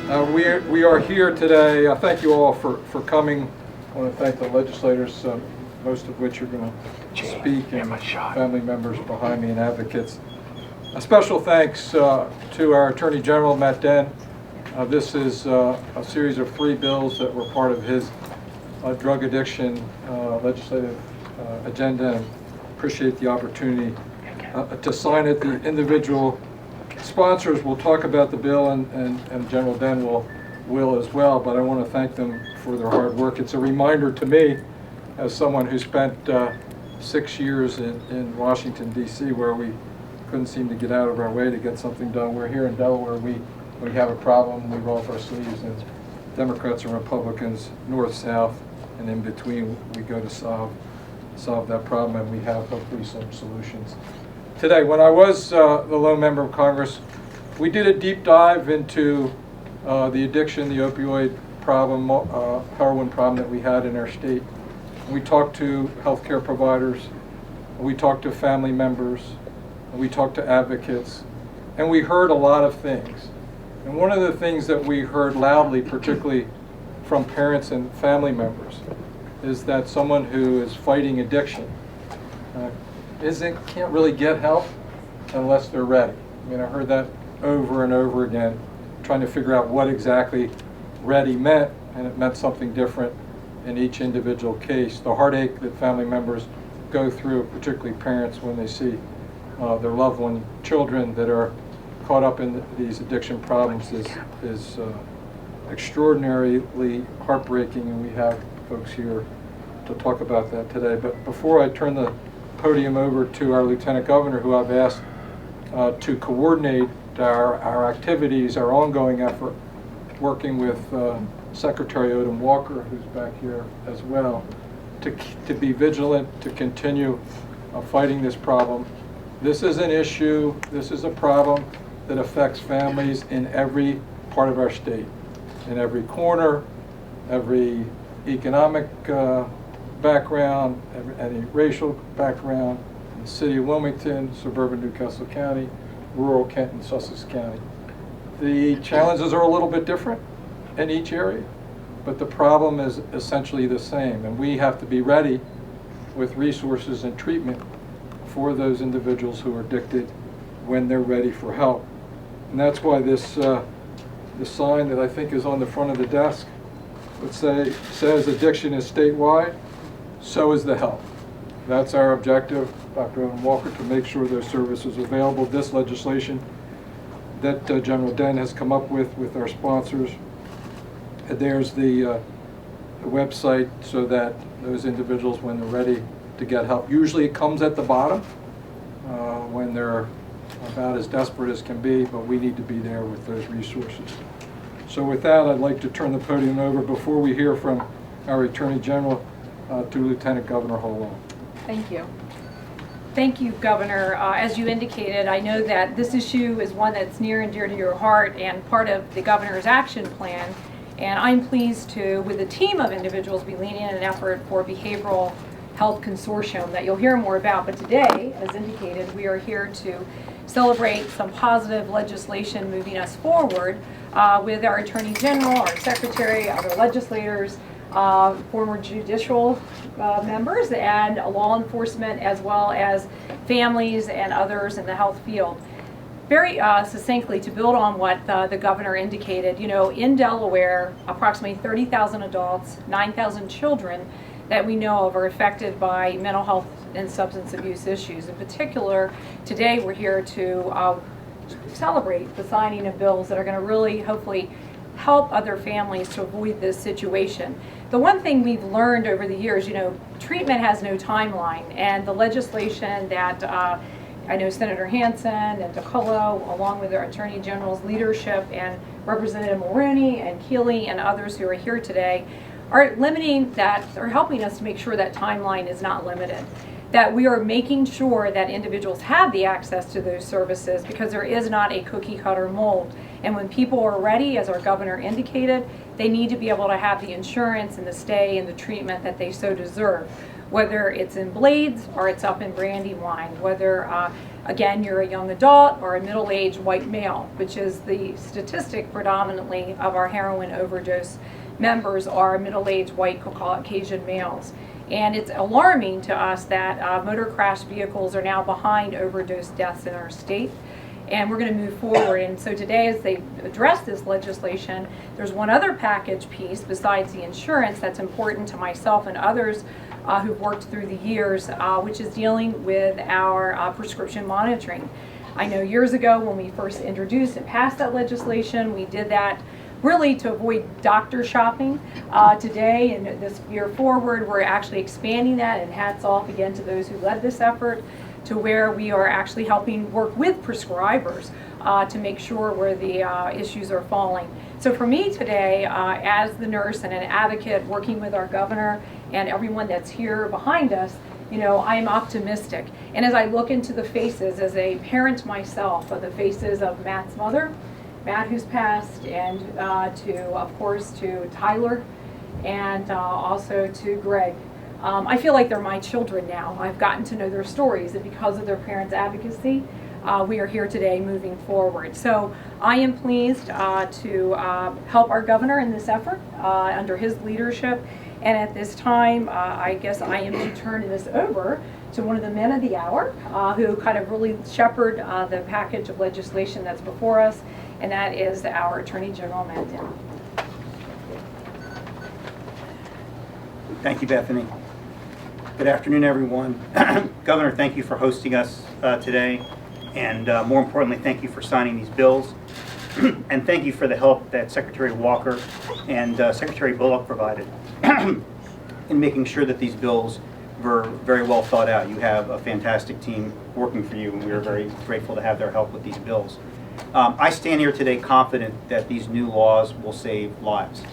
We are here today. Thank you all for coming. I want to thank the legislators, most of which are going to speak, and family members behind me and advocates. A special thanks to our Attorney General Matt Denn. This is a series of 3 bills that were part of his drug addiction legislative agenda, and appreciate the opportunity to sign it. The individual sponsors will talk about the bill, and General Denn will as well, but I want to thank them for their hard work. It's a reminder to me, as someone who spent 6 years in Washington, D.C., where we couldn't seem to get out of our way to get something done. We're here in Delaware. We have a problem, we roll up our sleeves, and Democrats and Republicans, north, south, and in between, we go to solve that problem, and we have hopefully some solutions. Today, when I was the lone member of Congress, we did a deep dive into the addiction, the opioid problem, heroin problem that we had in our state. We talked to healthcare providers, we talked to family members, we talked to advocates, and we heard a lot of things. And one of the things that we heard loudly, particularly from parents and family members, is that someone who is fighting addiction can't really get help unless they're ready. I mean, I heard that over and over again, trying to figure out what exactly ready meant, and it meant something different in each individual case. The heartache that family members go through, particularly parents, when they see their loved one, children that are caught up in these addiction problems is extraordinarily heartbreaking, and we have folks here to talk about that today. But before I turn the podium over to our Lieutenant Governor, who I've asked to coordinate our activities, our ongoing effort, working with Secretary Odom Walker, who's back here as well, to be vigilant, to continue fighting this problem. This is an issue, this is a problem that affects families in every part of our state, in every corner, every economic background, any racial background, in the city of Wilmington, suburban Newcastle County, rural Kent and Sussex County. The challenges are a little bit different in each area, but the problem is essentially the same, and we have to be ready with resources and treatment for those individuals who are addicted when they're ready for help. And that's why this the sign that I think is on the front of the desk says addiction is statewide, so is the help. That's our objective, Dr. Odom Walker, to make sure those services are available. This legislation that General Denn has come up with our sponsors, there's the website so that those individuals, when they're ready to get help, usually it comes at the bottom when they're about as desperate as can be, but we need to be there with those resources. So with that, I'd like to turn the podium over, before we hear from our Attorney General, to Lieutenant Governor Holland. Thank you. Thank you, Governor. As you indicated, I know that this issue is one that's near and dear to your heart and part of the Governor's action plan. And I'm pleased to, with a team of individuals, be leading an effort for behavioral health consortium that you'll hear more about. But today, as indicated, we are here to celebrate some positive legislation moving us forward with our Attorney General, our Secretary, other legislators, former judicial members, and law enforcement, as well as families and others in the health field. Very succinctly, to build on what the governor indicated, you know, in Delaware, approximately 30,000 adults, 9,000 children that we know of are affected by mental health and substance abuse issues. In particular, today we're here to celebrate the signing of bills that are going to really, hopefully, help other families to avoid this situation. The one thing we've learned over the years, you know, treatment has no timeline, and the legislation that I know Senator Hansen and DiCullo, along with our Attorney General's leadership, and Representative Mulroney and Keeley and others who are here today, are limiting that, or helping us to make sure that timeline is not limited. That we are making sure that individuals have the access to those services, because there is not a cookie cutter mold. And when people are ready, as our governor indicated, they need to be able to have the insurance and the stay and the treatment that they so deserve. whether it's in blades or it's up in Brandywine, whether again, you're a young adult or a middle-aged white male, which is the statistic predominantly of our heroin overdose members are middle-aged white Caucasian males. And it's alarming to us that motor crash vehicles are now behind overdose deaths in our state. And we're going to move forward. And so today, as they address this legislation, there's one other package piece besides the insurance that's important to myself and others who've worked through the years, which is dealing with our prescription monitoring. I know years ago when we first introduced and passed that legislation, we did that really to avoid doctor shopping. Today and this year forward, we're actually expanding that, and hats off again to those who led this effort, to where we are actually helping work with prescribers to make sure where the issues are falling. So for me today, as the nurse and an advocate working with our governor and everyone that's here behind us, you know, I'm optimistic. And as I look into the faces, as a parent myself, of the faces of Matt's mother, Matt who's passed, and of course to Tyler, and also to Greg. I feel like they're my children now. I've gotten to know their stories, and because of their parents' advocacy, we are here today moving forward. So I am pleased to help our governor in this effort under his leadership. And at this time, I guess I am to turn this over to one of the men of the hour who kind of really shepherd the package of legislation that's before us, and that is our Attorney General Matt Denn. Thank you, Bethany. Good afternoon, everyone. Governor, thank you for hosting us today, and more importantly, thank you for signing these bills, and thank you for the help that Secretary Walker and Secretary Bullock provided in making sure that these bills were very well thought out. You have a fantastic team working for you, and we are very grateful to have their help with these bills. I stand here today confident that these new laws will save lives,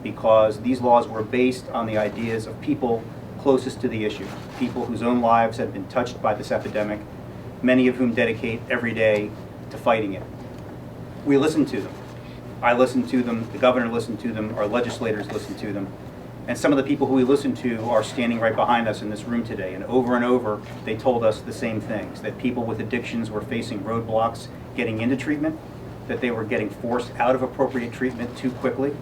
because these laws were based on the ideas of people closest to the issue, people whose own lives have been touched by this epidemic, many of whom dedicate every day to fighting it. We listen to them. I listen to them, the governor listened to them, our legislators listened to them, and some of the people who we listen to are standing right behind us in this room today, and over, they told us the same things, that people with addictions were facing roadblocks getting into treatment, that they were getting forced out of appropriate treatment too quickly,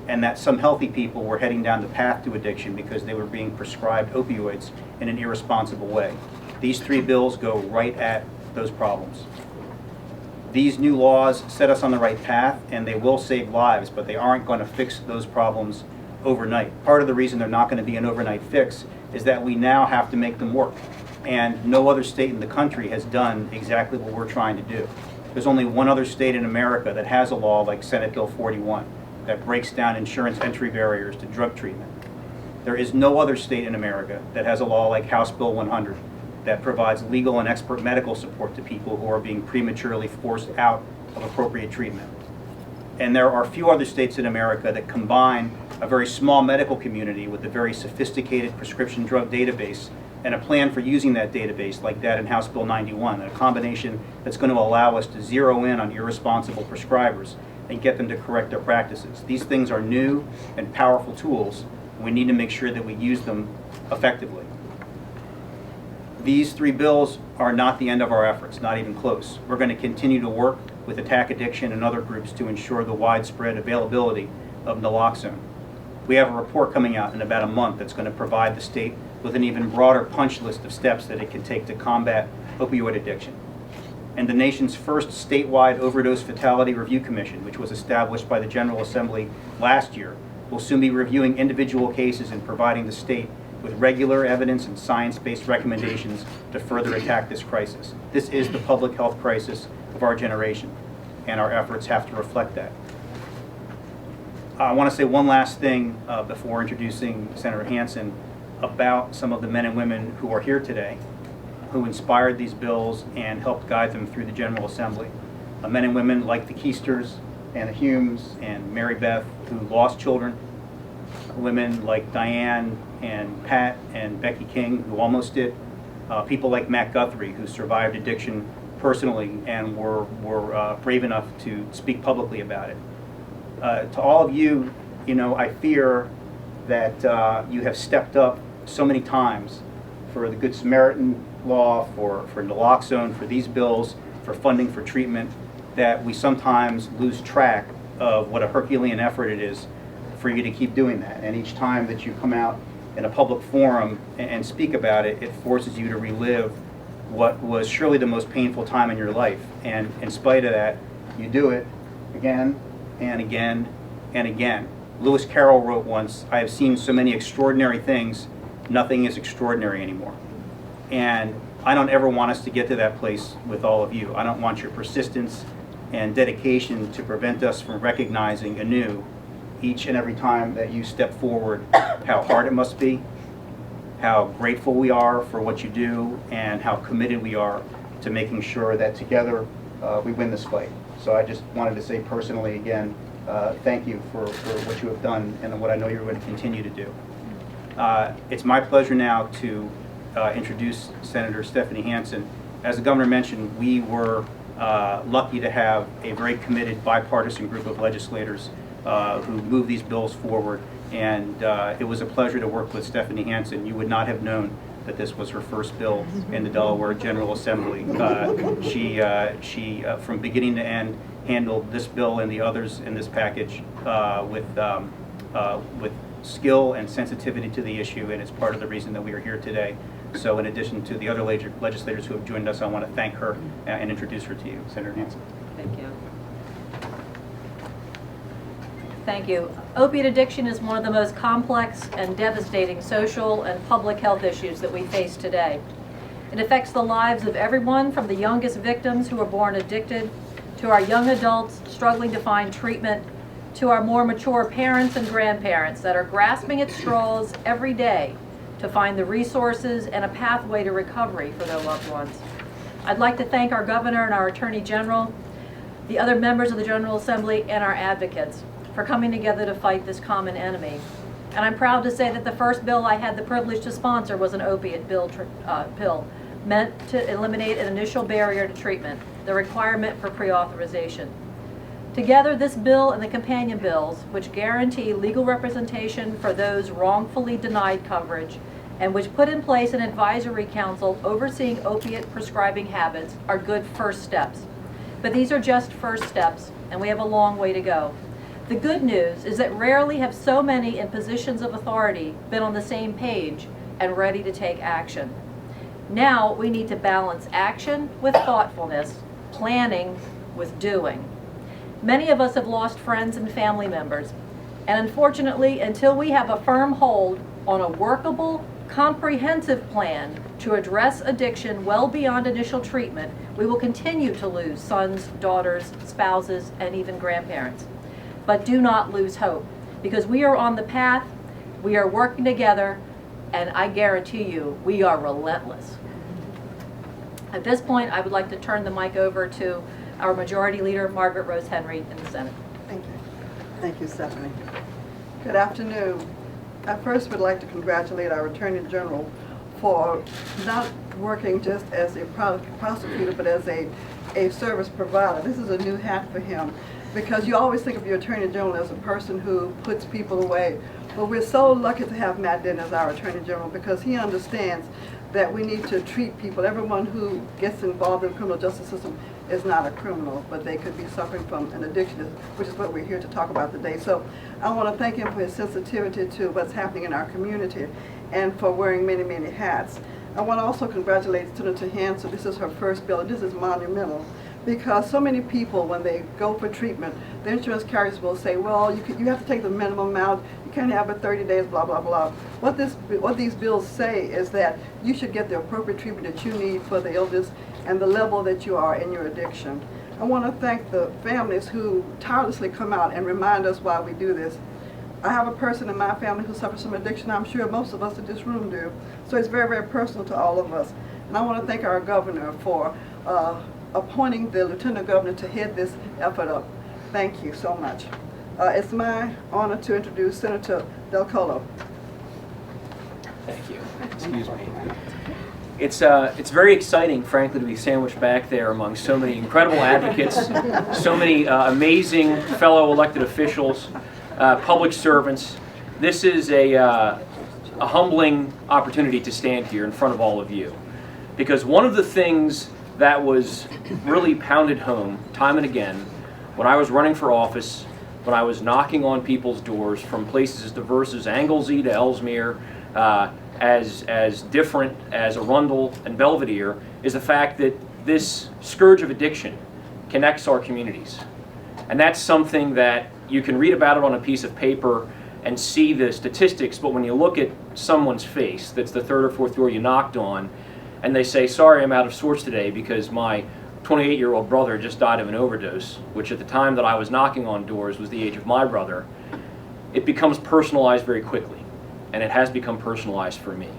and that some healthy people were heading down the path to addiction because they were being prescribed opioids in an irresponsible way. These three bills go right at those problems. These new laws set us on the right path, and they will save lives, but they aren't going to fix those problems overnight. Part of the reason they're not going to be an overnight fix is that we now have to make them work, and no other state in the country has done exactly what we're trying to do. There's only one other state in America that has a law like Senate Bill 41 that breaks down insurance entry barriers to drug treatment. There is no other state in America that has a law like House Bill 100 that provides legal and expert medical support to people who are being prematurely forced out of appropriate treatment. And there are few other states in America that combine a very small medical community with a very sophisticated prescription drug database and a plan for using that database like that in House Bill 91, a combination that's going to allow us to zero in on irresponsible prescribers and get them to correct their practices. These things are new and powerful tools. We need to make sure that we use them effectively. These three bills are not the end of our efforts, not even close. We're going to continue to work with Attack Addiction and other groups to ensure the widespread availability of naloxone. We have a report coming out in about a month that's going to provide the state with an even broader punch list of steps that it can take to combat opioid addiction. And the nation's first statewide overdose fatality review commission, which was established by the General Assembly last year, will soon be reviewing individual cases and providing the state with regular evidence and science-based recommendations to further attack this crisis. This is the public health crisis of our generation, and our efforts have to reflect that. I want to say one last thing before introducing Senator Hansen about some of the men and women who are here today, who inspired these bills and helped guide them through the General Assembly. Men and women like the Keisters and the Humes and Mary Beth, who lost children. Women like Diane and Pat and Becky King, who almost did. People like Matt Guthrie, who survived addiction personally and were brave enough to speak publicly about it. To all of you, I fear that you have stepped up so many times for the Good Samaritan law, for naloxone, for these bills, for funding for treatment, that we sometimes lose track of what a Herculean effort it is for you to keep doing that. And each time that you come out in a public forum and speak about it, it forces you to relive what was surely the most painful time in your life. And in spite of that, you do it again and again and again. Lewis Carroll wrote once, "I have seen so many extraordinary things, nothing is extraordinary anymore." And I don't ever want us to get to that place with all of you. I don't want your persistence and dedication to prevent us from recognizing anew each and every time that you step forward how hard it must be, how grateful we are for what you do, and how committed we are to making sure that together we win this fight. So I just wanted to say personally again, thank you for what you have done and what I know you're going to continue to do. It's my pleasure now to introduce Senator Stephanie Hansen. As the governor mentioned, we were lucky to have a very committed bipartisan group of legislators who moved these bills forward, and it was a pleasure to work with Stephanie Hansen. You would not have known that this was her first bill in the Delaware General Assembly. She from beginning to end, handled this bill and the others in this package with skill and sensitivity to the issue, and it's part of the reason that we are here today. So in addition to the other legislators who have joined us, I want to thank her and introduce her to you. Senator Hansen. Thank you. Thank you. Opiate addiction is one of the most complex and devastating social and public health issues that we face today. It affects the lives of everyone from the youngest victims who are born addicted, to our young adults struggling to find treatment, to our more mature parents and grandparents that are grasping at straws every day to find the resources and a pathway to recovery for their loved ones. I'd like to thank our governor and our Attorney General, the other members of the General Assembly, and our advocates for coming together to fight this common enemy. And I'm proud to say that the first bill I had the privilege to sponsor was an opiate bill meant to eliminate an initial barrier to treatment, the requirement for pre-authorization. Together, this bill and the companion bills, which guarantee legal representation for those wrongfully denied coverage and which put in place an advisory council overseeing opiate prescribing habits, are good first steps. But these are just first steps, and we have a long way to go. The good news is that rarely have so many in positions of authority been on the same page and ready to take action. Now we need to balance action with thoughtfulness, planning with doing. Many of us have lost friends and family members, and unfortunately, until we have a firm hold on a workable, comprehensive plan to address addiction well beyond initial treatment, we will continue to lose sons, daughters, spouses, and even grandparents. But do not lose hope, because we are on the path, we are working together, and I guarantee you, we are relentless. At this point, I would like to turn the mic over to our Majority Leader, Margaret Rose Henry, in the Senate. Thank you. Thank you, Stephanie. Good afternoon. I first would like to congratulate our Attorney General for not working just as a prosecutor, but as a service provider. This is a new hat for him, because you always think of your Attorney General as a person who puts people away. But we're so lucky to have Matt Denn as our Attorney General, because he understands that we need to treat people. Everyone who gets involved in the criminal justice system is not a criminal, but they could be suffering from an addiction, which is what we're here to talk about today. So I want to thank him for his sensitivity to what's happening in our community and for wearing many, many hats. I want to also congratulate Senator Hansen. This is her first bill, and this is monumental, because so many people, when they go for treatment, the insurance carriers will say, well, you have to take the minimum amount, you can't have it 30 days, blah, blah, blah. What these bills say is that you should get the appropriate treatment that you need for the illness and the level that you are in your addiction. I want to thank the families who tirelessly come out and remind us why we do this. I have a person in my family who suffers from addiction. I'm sure most of us in this room do. So it's very, very personal to all of us. And I want to thank our governor for appointing the lieutenant governor to head this effort up. Thank you so much. It's my honor to introduce Senator Del Colo. Thank you. Excuse me. It's very exciting, frankly, to be sandwiched back there among so many incredible advocates, so many amazing fellow elected officials, public servants. This is a a humbling opportunity to stand here in front of all of you. Because one of the things that was really pounded home time and again when I was running for office, when I was knocking on people's doors from places as diverse as Anglesey to Ellesmere, as different as Arundel and Belvedere, is the fact that this scourge of addiction connects our communities. And that's something that you can read about it on a piece of paper and see the statistics, but when you look at someone's face, that's the third or fourth door you knocked on, and they say, sorry, I'm out of sorts today because my 28-year-old brother just died of an overdose, which at the time that I was knocking on doors was the age of my brother, it becomes personalized very quickly, and it has become personalized for me.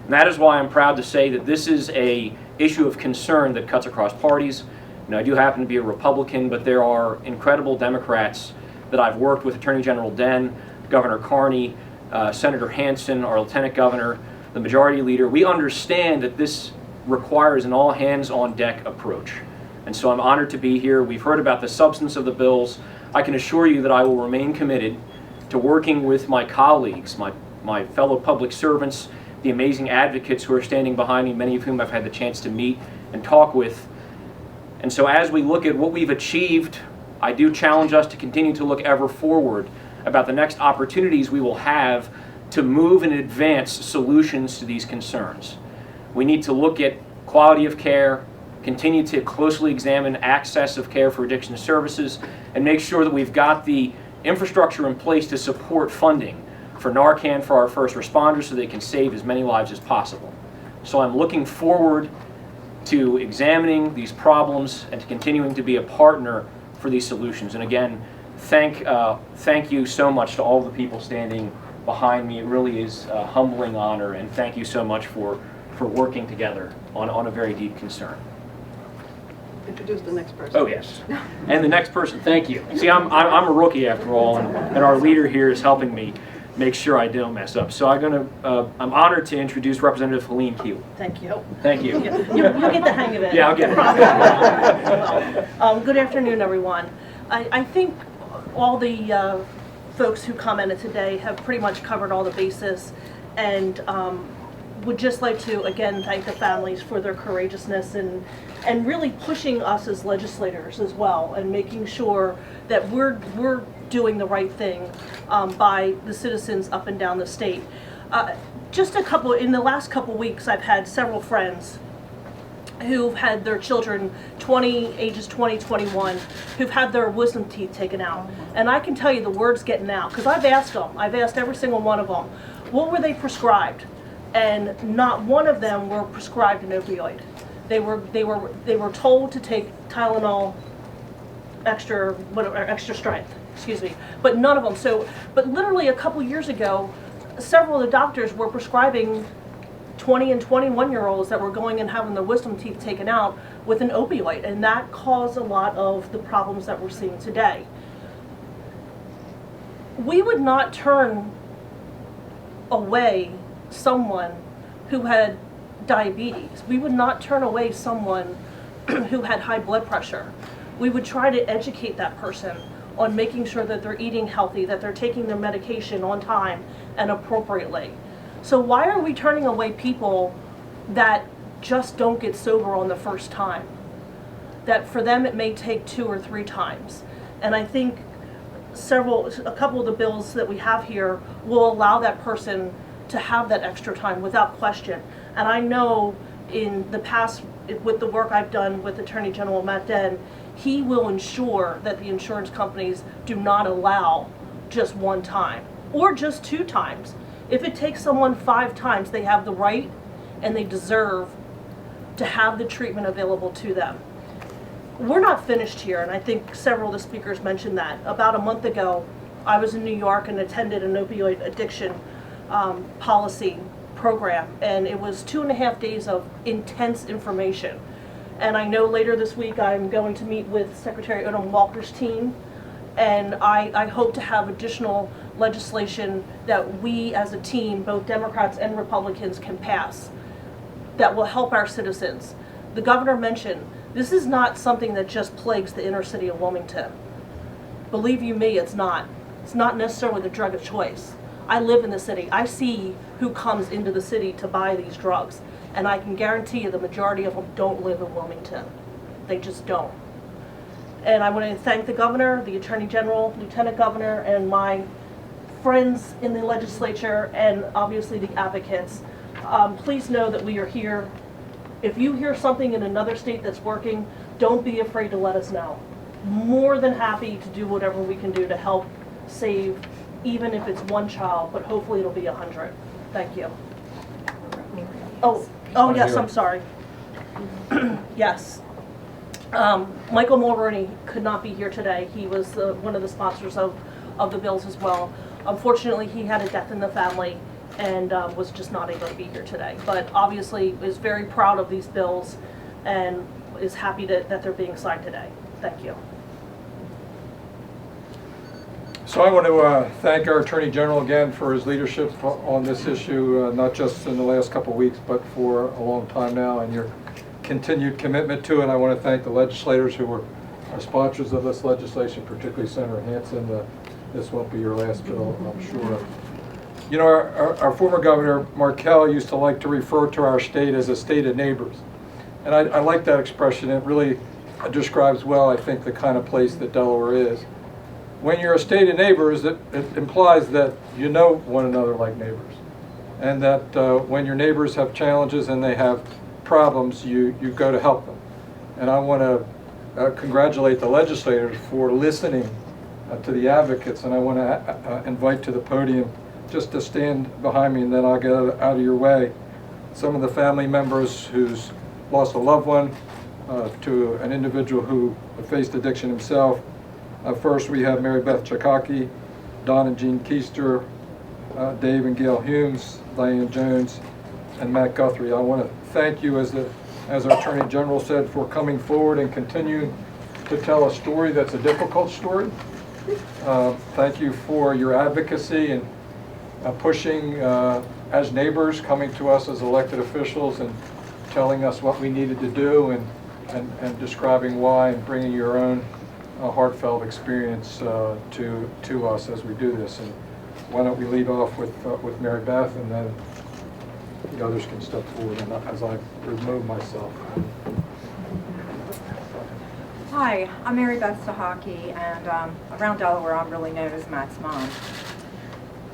And that is why I'm proud to say that this is an issue of concern that cuts across parties. You know, I do happen to be a Republican, but there are incredible Democrats that I've worked with, Attorney General Denn, Governor Carney, Senator Hansen, our Lieutenant Governor, the Majority Leader. We understand that this requires an all-hands-on-deck approach. And so I'm honored to be here. We've heard about the substance of the bills. I can assure you that I will remain committed to working with my colleagues, my fellow public servants, the amazing advocates who are standing behind me, many of whom I've had the chance to meet and talk with. And so as we look at what we've achieved, I do challenge us to continue to look ever forward about the next opportunities we will have to move and advance solutions to these concerns. We need to look at quality of care, continue to closely examine access of care for addiction services, and make sure that we've got the infrastructure in place to support funding for Narcan for our first responders so they can save as many lives as possible. So I'm looking forward to examining these problems and to continuing to be a partner for these solutions. And again, thank you so much to all the people standing behind me. It really is a humbling honor, and thank you so much for working together on a very deep concern. Introduce the next person. Oh yes, and the next person. Thank you. See, I'm a rookie after all, and our leader here is helping me make sure I don't mess up. So I'm honored to introduce Representative Helene Keel. Thank you. Thank you. You'll get the hang of it. Yeah, I'll get it. Good afternoon, everyone. I think all the folks who commented today have pretty much covered all the bases, and would just like to again thank the families for their courageousness and really pushing us as legislators as well, and making sure that we're doing the right thing by the citizens up and down the state. In the last couple weeks, I've had several friends who've had their children ages 20, 21, who've had their wisdom teeth taken out. And I can tell you the word's getting out, because I've asked every single one of them, what were they prescribed? And not one of them were prescribed an opioid. They were told to take Tylenol extra strength, excuse me, but none of them. But literally a couple years ago, several of the doctors were prescribing 20 and 21-year-olds that were going and having their wisdom teeth taken out with an opioid, and that caused a lot of the problems that we're seeing today. We would not turn away someone who had diabetes. We would not turn away someone who had high blood pressure. We would try to educate that person on making sure that they're eating healthy, that they're taking their medication on time and appropriately. So why are we turning away people that just don't get sober on the first time? That for them it may take 2 or 3 times. And I think a couple of the bills that we have here will allow that person to have that extra time without question. And I know in the past, with the work I've done with Attorney General Matt Denn, he will ensure that the insurance companies do not allow just 1 time or just 2 times. If it takes someone 5 times, they have the right and they deserve to have the treatment available to them. We're not finished here, and I think several of the speakers mentioned that. About a month ago, I was in New York and attended an opioid addiction policy program, and it was 2.5 days of intense information. And I know later this week I'm going to meet with Secretary Odom Walker's team, and I hope to have additional legislation that we as a team, both Democrats and Republicans, can pass that will help our citizens. The governor mentioned this is not something that just plagues the inner city of Wilmington. Believe you me, it's not. It's not necessarily the drug of choice. I live in the city. I see who comes into the city to buy these drugs. And I can guarantee you the majority of them don't live in Wilmington. They just don't. And I want to thank the governor, the attorney general, lieutenant governor, and my friends in the legislature, and obviously the advocates. Please know that we are here. If you hear something in another state that's working, don't be afraid to let us know. More than happy to do whatever we can do to help save, even if it's one child, but hopefully it'll be 100. Thank you. Oh yes, I'm sorry. Yes. Michael Mulroney could not be here today. He was one of the sponsors of the bills as well. Unfortunately, he had a death in the family and was just not able to be here today. But obviously is very proud of these bills and is happy that they're being signed today. Thank you. So I want to thank our Attorney General again for his leadership on this issue, not just in the last couple of weeks, but for a long time now, and your continued commitment to it. I want to thank the legislators who were our sponsors of this legislation, particularly Senator Hansen. This won't be your last bill, I'm sure. You know, our former governor, Markell, used to like to refer to our state as a state of neighbors. And I like that expression. It really describes well, I think, the kind of place that Delaware is. When you're a state of neighbors, it implies that you know one another like neighbors. And that when your neighbors have challenges and they have problems, you go to help them. And I want to congratulate the legislators for listening to the advocates, and I want to invite to the podium just to stand behind me, and then I'll get out of your way. Some of the family members who's lost a loved one, to an individual who faced addiction himself. First, we have Mary Beth Chakaki, Don and Jean Keister, Dave and Gail Humes, Diane Jones, and Matt Guthrie. I want to thank you, as our Attorney General said, for coming forward and continuing to tell a story that's a difficult story. Thank you for your advocacy and pushing as neighbors, coming to us as elected officials and telling us what we needed to do and describing why and bringing your own heartfelt experience to us as we do this. And why don't we lead off with Mary Beth, and then the others can step forward and as I remove myself. Hi, I'm Mary Beth Sahaki, and around Delaware I'm really known as Matt's mom.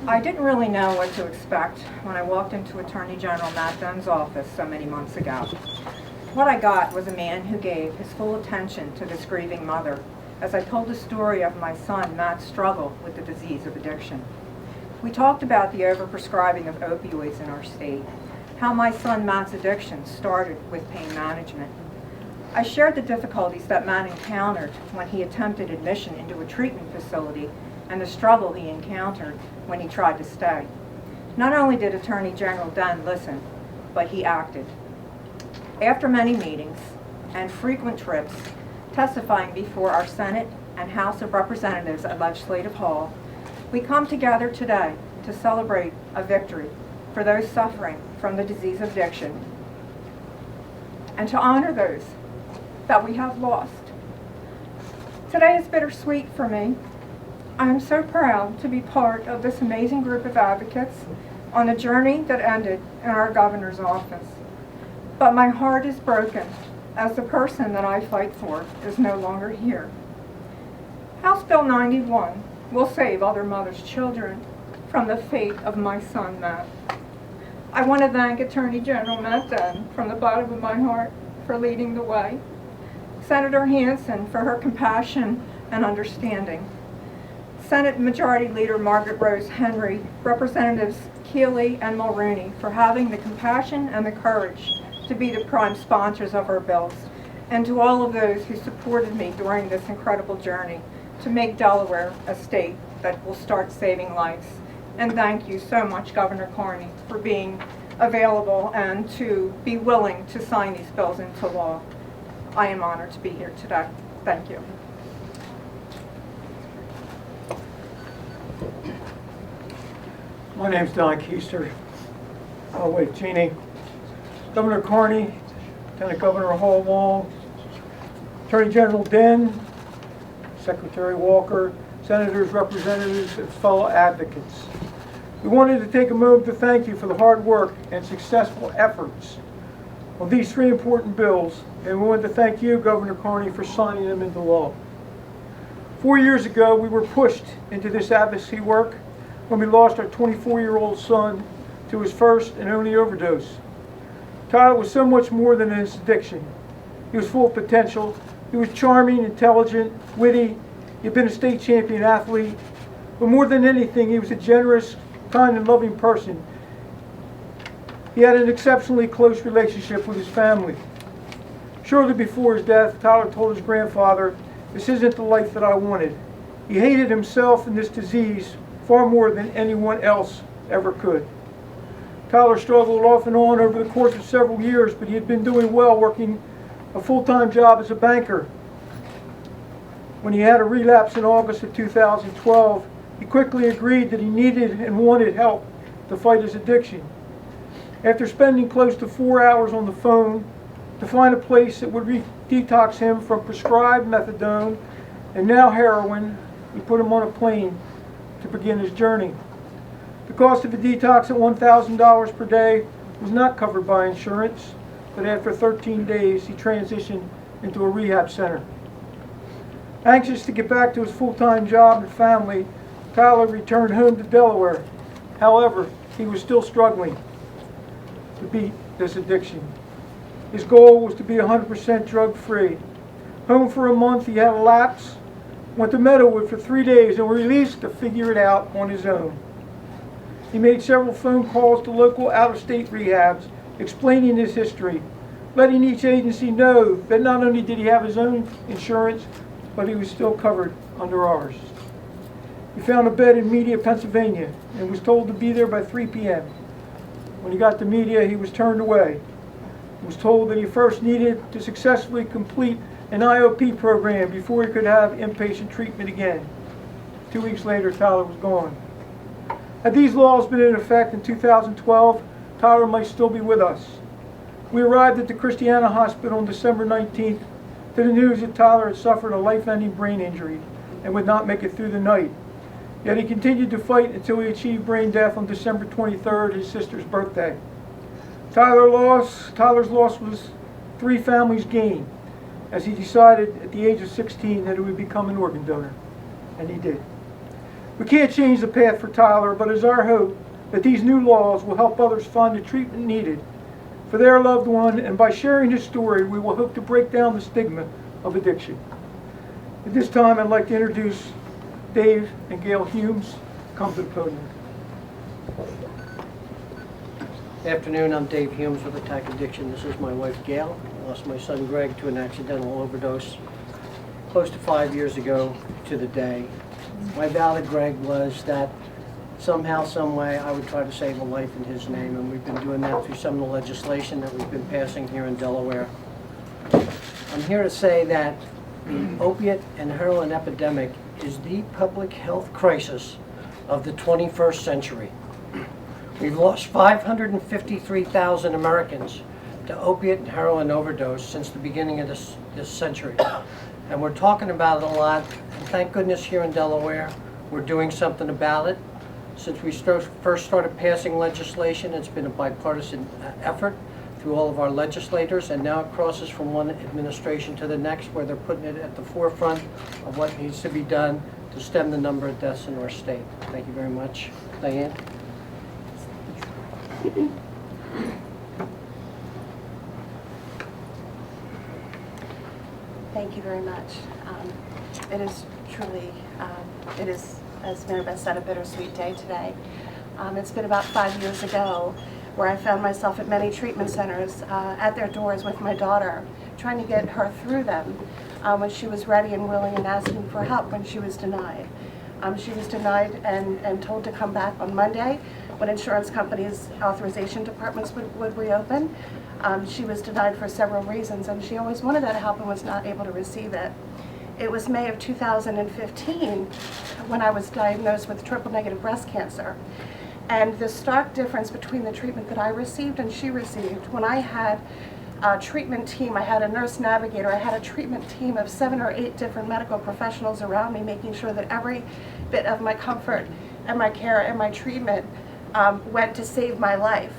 I didn't really know what to expect when I walked into Attorney General Matt Denn's office so many months ago. What I got was a man who gave his full attention to this grieving mother as I told the story of my son Matt's struggle with the disease of addiction. We talked about the overprescribing of opioids in our state, how my son Matt's addiction started with pain management. I shared the difficulties that Matt encountered when he attempted admission into a treatment facility and the struggle he encountered when he tried to stay. Not only did Attorney General Denn listen, but he acted. After many meetings and frequent trips, testifying before our Senate and House of Representatives at Legislative Hall, we come together today to celebrate a victory for those suffering from the disease of addiction and to honor those that we have lost. Today is bittersweet for me. I am so proud to be part of this amazing group of advocates on a journey that ended in our governor's office. But my heart is broken as the person that I fight for is no longer here. House Bill 91 will save other mothers' children from the fate of my son Matt. I want to thank Attorney General Matt Denn from the bottom of my heart for leading the way, Senator Hansen for her compassion and understanding, Senate Majority Leader Margaret Rose Henry, Representatives Keeley and Mulroney for having the compassion and the courage to be the prime sponsors of our bills, and to all of those who supported me during this incredible journey to make Delaware a state that will start saving lives. And thank you so much, Governor Carney, for being available and to be willing to sign these bills into law. I am honored to be here today. Thank you. My name's Don Keister. With Jeannie, Governor Carney, Lieutenant Governor Hall Long, Attorney General Denn, Secretary Walker, Senators, Representatives, and fellow advocates. We wanted to take a moment to thank you for the hard work and successful efforts on these three important bills, and we wanted to thank you, Governor Carney, for signing them into law. 4 years ago, we were pushed into this advocacy work when we lost our 24-year-old son to his first and only overdose. Tyler was so much more than his addiction. He was full of potential. He was charming, intelligent, witty. He had been a state champion athlete. But more than anything, he was a generous, kind, and loving person. He had an exceptionally close relationship with his family. Shortly before his death, Tyler told his grandfather, "This isn't the life that I wanted." He hated himself and this disease far more than anyone else ever could. Tyler struggled off and on over the course of several years, but he had been doing well working a full-time job as a banker. When he had a relapse in August of 2012, he quickly agreed that he needed and wanted help to fight his addiction. After spending close to 4 hours on the phone to find a place that would detox him from prescribed methadone and now heroin, we put him on a plane to begin his journey. The cost of a detox at $1,000 per day was not covered by insurance, but after 13 days he transitioned into a rehab center. Anxious to get back to his full-time job and family, Tyler returned home to Delaware. However, he was still struggling to beat this addiction. His goal was to be 100% drug-free. Home for a month, he had a lapse, went to Meadowood for 3 days and was released to figure it out on his own. He made several phone calls to local out-of-state rehabs, explaining his history, letting each agency know that not only did he have his own insurance, but he was still covered under ours. He found a bed in Media, Pennsylvania, and was told to be there by 3 p.m. When he got to Media, he was turned away. He was told that he first needed to successfully complete an IOP program before he could have inpatient treatment again. 2 weeks later, Tyler was gone. Had these laws been in effect in 2012, Tyler might still be with us. We arrived at the Christiana Hospital on December 19th to the news that Tyler had suffered a life-ending brain injury and would not make it through the night. Yet he continued to fight until he achieved brain death on December 23rd, his sister's birthday. Tyler's loss was 3 families' gain, as he decided at the age of 16 that he would become an organ donor, and he did. We can't change the path for Tyler, but it is our hope that these new laws will help others find the treatment needed for their loved one, and by sharing his story, we will hope to break down the stigma of addiction. At this time, I'd like to introduce Dave and Gail Humes. Come to the podium. Afternoon, I'm Dave Humes with Attack Addiction. This is my wife Gail. I lost my son Greg to an accidental overdose close to 5 years ago to the day. My vow to Greg was that somehow, some way, I would try to save a life in his name, and we've been doing that through some of the legislation that we've been passing here in Delaware. I'm here to say that the opiate and heroin epidemic is the public health crisis of the 21st century. We've lost 553,000 Americans to opiate and heroin overdose since the beginning of this century. And we're talking about it a lot, and thank goodness here in Delaware, we're doing something about it. Since we first started passing legislation, it's been a bipartisan effort through all of our legislators, and now it crosses from one administration to the next, where they're putting it at the forefront of what needs to be done to stem the number of deaths in our state. Thank you very much. Diane? Thank you very much. It is truly, it is, as Mary Beth said, a bittersweet day today. It's been about 5 years ago where I found myself at many treatment centers at their doors with my daughter, trying to get her through them when she was ready and willing and asking for help when she was denied. She was denied and told to come back on Monday when insurance companies' authorization departments would reopen. She was denied for several reasons, and she always wanted that help and was not able to receive it. It was May of 2015 when I was diagnosed with triple-negative breast cancer. And the stark difference between the treatment that I received and she received, when I had a treatment team, I had a nurse navigator, I had a treatment team of 7 or 8 different medical professionals around me, making sure that every bit of my comfort and my care and my treatment went to save my life.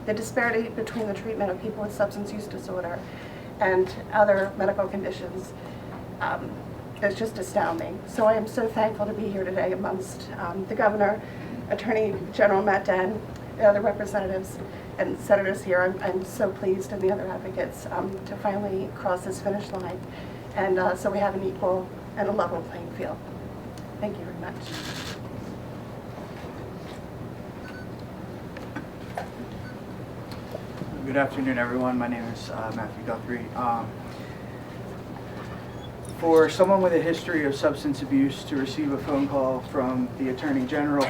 The disparity between the treatment of people with substance use disorder and other medical conditions is just astounding. So I am so thankful to be here today amongst the Governor, Attorney General Matt Denn, the other representatives and senators here. I'm so pleased, and the other advocates, to finally cross this finish line. And so we have an equal and a level playing field. Thank you very much. Good afternoon, everyone. My name is Matthew Guthrie. For someone with a history of substance abuse to receive a phone call from the Attorney General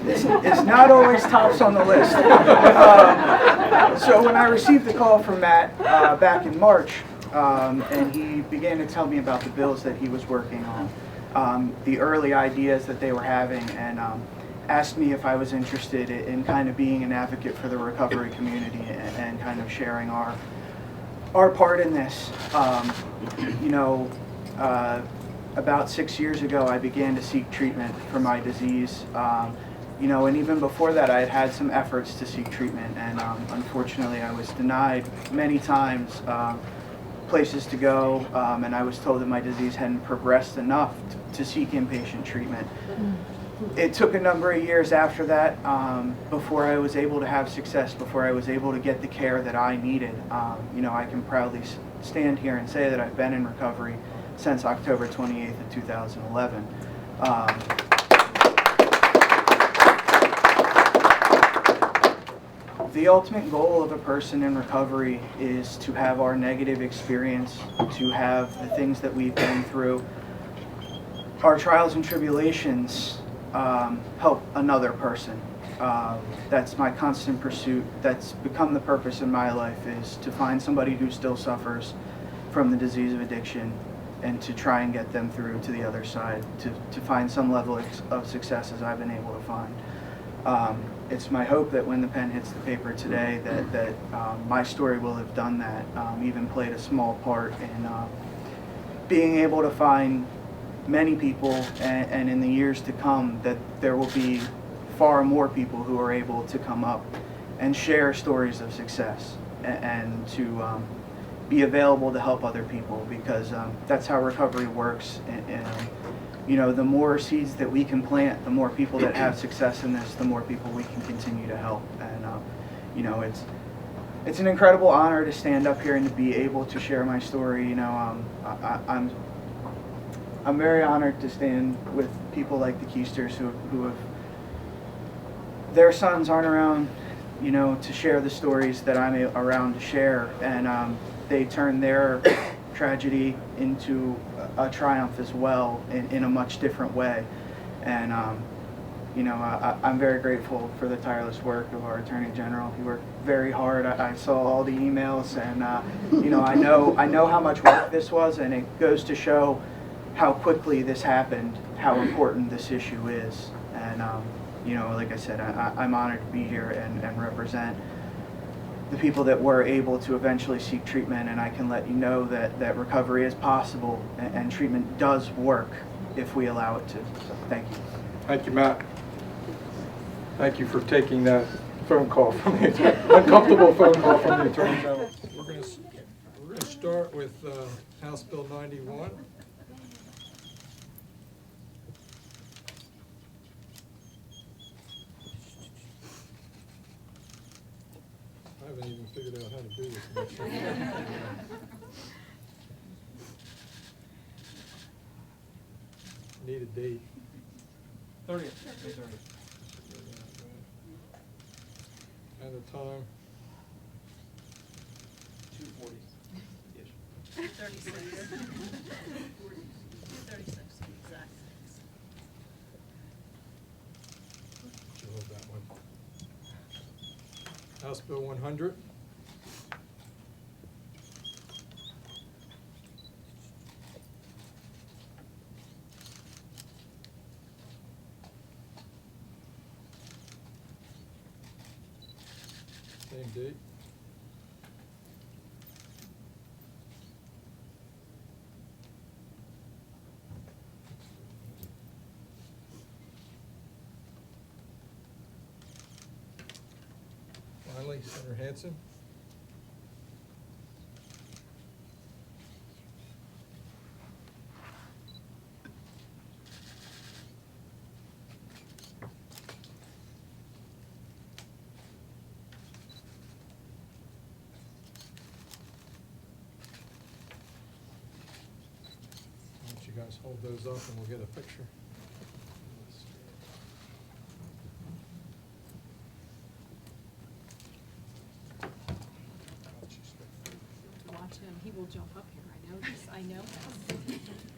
is not always tops on the list. So when I received the call from Matt back in March, and he began to tell me about the bills that he was working on, the early ideas that they were having, and asked me if I was interested in kind of being an advocate for the recovery community and kind of sharing our part in this. You know, about 6 years ago, I began to seek treatment for my disease. You know, and even before that, I had had some efforts to seek treatment, and unfortunately, I was denied many times places to go, and I was told that my disease hadn't progressed enough to seek inpatient treatment. It took a number of years after that before I was able to have success, before I was able to get the care that I needed. You know, I can proudly stand here and say that I've been in recovery since October 28th of 2011. The ultimate goal of a person in recovery is to have our negative experience, to have the things that we've been through, our trials and tribulations, help another person. That's my constant pursuit. That's become the purpose in my life, is to find somebody who still suffers from the disease of addiction and to try and get them through to the other side, to find some level of success as I've been able to find. It's my hope that when the pen hits the paper today that my story will have done that, even played a small part in being able to find many people, and in the years to come, that there will be far more people who are able to come up and share stories of success and to be available to help other people, because that's how recovery works. And you know, the more seeds that we can plant, the more people that have success in this, the more people we can continue to help. And you know, it's an incredible honor to stand up here and to be able to share my story. You know, I'm very honored to stand with people like the Keisters who have, their sons aren't around, you know, to share the stories that I'm around to share, and they turn their tragedy into a triumph as well in a much different way. And you know, I'm very grateful for the tireless work of our Attorney General. He worked very hard. I saw all the emails, and you know, I know how much work this was, and it goes to show how quickly this happened, how important this issue is. And you know, like I said, I'm honored to be here and represent the people that were able to eventually seek treatment, and I can let you know that recovery is possible and treatment does work if we allow it to. So thank you. Thank you, Matt. Thank you for taking that phone call from the uncomfortable phone call from the Attorney General. We're going to start with House Bill 91. I haven't even figured out how to do this. Need a date. 30th. And the time. 2:40. 36. 36, exactly. Should hold that one. House Bill 100. Same date. Riley, Senator Hanson. Why don't you guys hold those up and we'll get a picture. To watch him, he will jump up here. I know this. I know this.